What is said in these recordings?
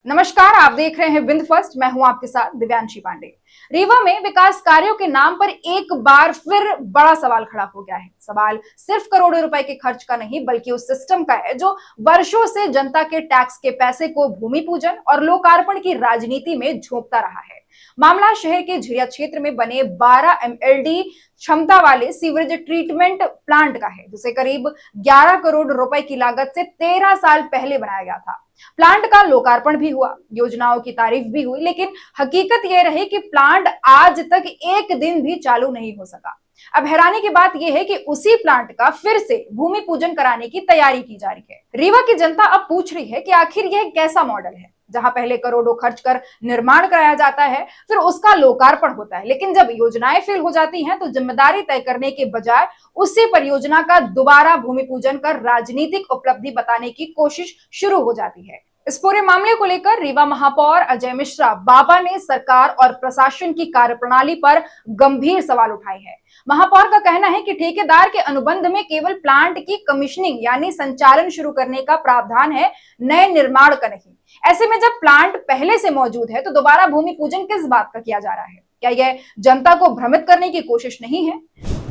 नमस्कार, आप देख रहे हैं बिंद फर्स्ट। मैं हूं आपके साथ दिव्यांशी पांडे। रीवा में विकास कार्यों के नाम पर एक बार फिर बड़ा सवाल खड़ा हो गया है। सवाल सिर्फ करोड़ों रुपए के खर्च का नहीं बल्कि उस सिस्टम का है जो वर्षों से जनता के टैक्स के पैसे को भूमि पूजन और लोकार्पण की राजनीति में झोंकता रहा है। मामला शहर के झिरिया क्षेत्र में बने 12 MLD क्षमता वाले सीवरेज ट्रीटमेंट प्लांट का है, जिसे करीब 11 करोड़ रुपए की लागत से 13 साल पहले बनाया गया था। प्लांट का लोकार्पण भी हुआ, योजनाओं की तारीफ भी हुई, लेकिन हकीकत यह रही कि प्लांट आज तक एक दिन भी चालू नहीं हो सका। अब हैरानी की बात यह है कि उसी प्लांट का फिर से भूमि पूजन कराने की तैयारी की जा रही है। रीवा की जनता अब पूछ रही है कि आखिर यह कैसा मॉडल है, जहां पहले करोड़ों खर्च कर निर्माण कराया जाता है, फिर उसका लोकार्पण होता है, लेकिन जब योजनाएं फेल हो जाती हैं तो जिम्मेदारी तय करने के बजाय उसी परियोजना का दोबारा भूमि पूजन कर राजनीतिक उपलब्धि बताने की कोशिश शुरू हो जाती है। इस पूरे मामले को लेकर रीवा महापौर अजय मिश्रा बाबा ने सरकार और प्रशासन की कार्यप्रणाली पर गंभीर सवाल उठाए हैं। महापौर का कहना है कि ठेकेदार के अनुबंध में केवल प्लांट की कमीशनिंग यानी संचालन शुरू करने का प्रावधान है, नए निर्माण का नहीं। ऐसे में जब प्लांट पहले से मौजूद है तो दोबारा भूमि पूजन किस बात का किया जा रहा है? क्या यह जनता को भ्रमित करने की कोशिश नहीं है?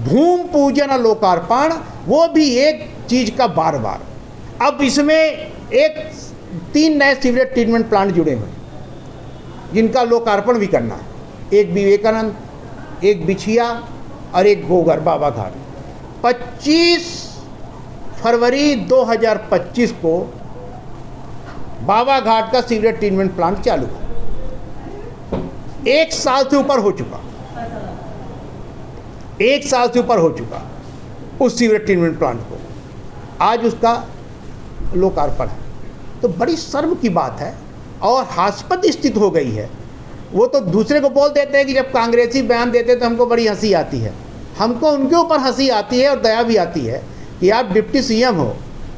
भूमि पूजन और लोकार्पण वो भी एक चीज का बार बार। अब इसमें एक 3 नए सीवरेज ट्रीटमेंट प्लांट जुड़े हुए जिनका लोकार्पण भी करना है। एक विवेकानंद, एक बिछिया और एक गोगर बाबा घाट। 25 फरवरी 2025 को बाबा घाट का सीवरेज ट्रीटमेंट प्लांट चालू है। 1 साल से ऊपर हो चुका, 1 साल से ऊपर हो चुका उस सीवरेज ट्रीटमेंट प्लांट को। आज उसका लोकार्पण है तो बड़ी शर्म की बात है और हास्यास्पद स्थिति हो गई है। वो तो दूसरे को बोल देते हैं कि जब कांग्रेसी बयान देते हैं तो हमको बड़ी हंसी आती है। हमको उनके ऊपर हंसी आती है और दया भी आती है कि आप डिप्टी CM हो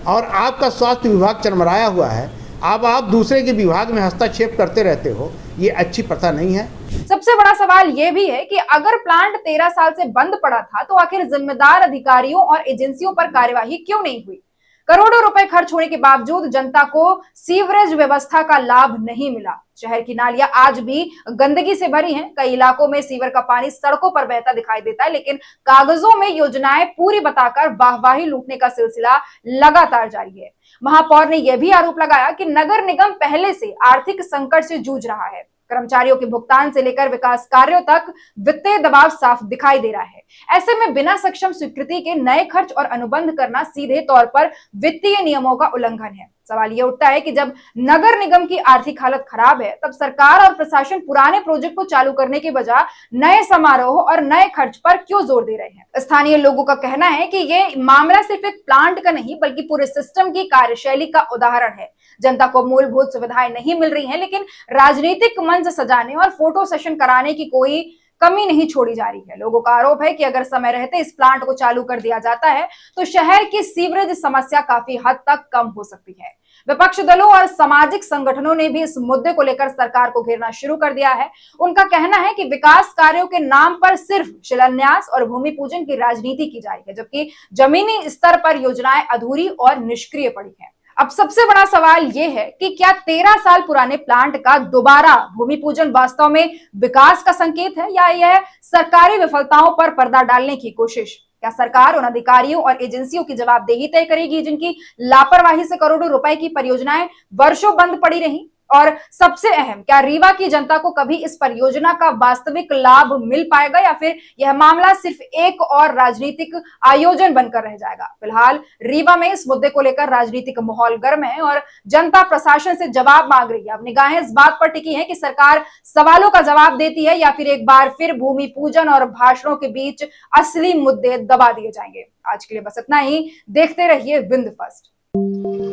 और आपका स्वास्थ्य विभाग चरमराया हुआ है, अब आप दूसरे के विभाग में हस्तक्षेप करते रहते हो। ये अच्छी प्रथा नहीं है। सबसे बड़ा सवाल यह भी है कि अगर प्लांट 13 साल से बंद पड़ा था तो आखिर जिम्मेदार अधिकारियों और एजेंसियों पर कार्यवाही क्यों नहीं हुई? करोड़ों रुपए खर्च होने के बावजूद जनता को सीवरेज व्यवस्था का लाभ नहीं मिला। शहर की नालियां आज भी गंदगी से भरी हैं। कई इलाकों में सीवर का पानी सड़कों पर बहता दिखाई देता है, लेकिन कागजों में योजनाएं पूरी बताकर वाहवाही लूटने का सिलसिला लगातार जारी है। महापौर ने यह भी आरोप लगाया कि नगर निगम पहले से आर्थिक संकट से जूझ रहा है। कर्मचारियों के भुगतान से लेकर विकास कार्यों तक वित्तीय दबाव साफ दिखाई दे रहा है। ऐसे में बिना सक्षम स्वीकृति के नए खर्च और अनुबंध करना सीधे तौर पर वित्तीय नियमों का उल्लंघन है। सवाल यह उठता है कि जब नगर निगम की आर्थिक हालत खराब है तब सरकार और प्रशासन पुराने प्रोजेक्ट को चालू करने के बजाय नए समारोह और नए खर्च पर क्यों जोर दे रहे हैं? स्थानीय लोगों का कहना है कि यह मामला सिर्फ एक प्लांट का नहीं बल्कि पूरे सिस्टम की कार्यशैली का उदाहरण है। जनता को मूलभूत सुविधाएं नहीं मिल रही हैं, लेकिन राजनीतिक मंच सजाने और फोटो सेशन कराने की कोई कमी नहीं छोड़ी जा रही है। लोगों का आरोप है कि अगर समय रहते इस प्लांट को चालू कर दिया जाता है तो शहर की सीवरेज समस्या काफी हद तक कम हो सकती है। विपक्ष दलों और सामाजिक संगठनों ने भी इस मुद्दे को लेकर सरकार को घेरना शुरू कर दिया है। उनका कहना है कि विकास कार्यों के नाम पर सिर्फ शिलान्यास और भूमि पूजन की राजनीति की जा रही है, जबकि जमीनी स्तर पर योजनाएं अधूरी और निष्क्रिय पड़ी है। अब सबसे बड़ा सवाल यह है कि क्या 13 साल पुराने प्लांट का दोबारा भूमि पूजन वास्तव में विकास का संकेत है या यह सरकारी विफलताओं पर पर्दा डालने की कोशिश? क्या सरकार उन अधिकारियों और एजेंसियों की जवाबदेही तय करेगी जिनकी लापरवाही से करोड़ों रुपए की परियोजनाएं वर्षों बंद पड़ी रही? और सबसे अहम, क्या रीवा की जनता को कभी इस परियोजना का वास्तविक लाभ मिल पाएगा या फिर यह मामला सिर्फ एक और राजनीतिक आयोजन बनकर रह जाएगा? फिलहाल रीवा में इस मुद्दे को लेकर राजनीतिक माहौल गर्म है और जनता प्रशासन से जवाब मांग रही है। अब निगाहें इस बात पर टिकी है कि सरकार सवालों का जवाब देती है या फिर एक बार फिर भूमि पूजन और भाषणों के बीच असली मुद्दे दबा दिए जाएंगे। आज के लिए बस इतना ही। देखते रहिए बिंद फर्स्ट।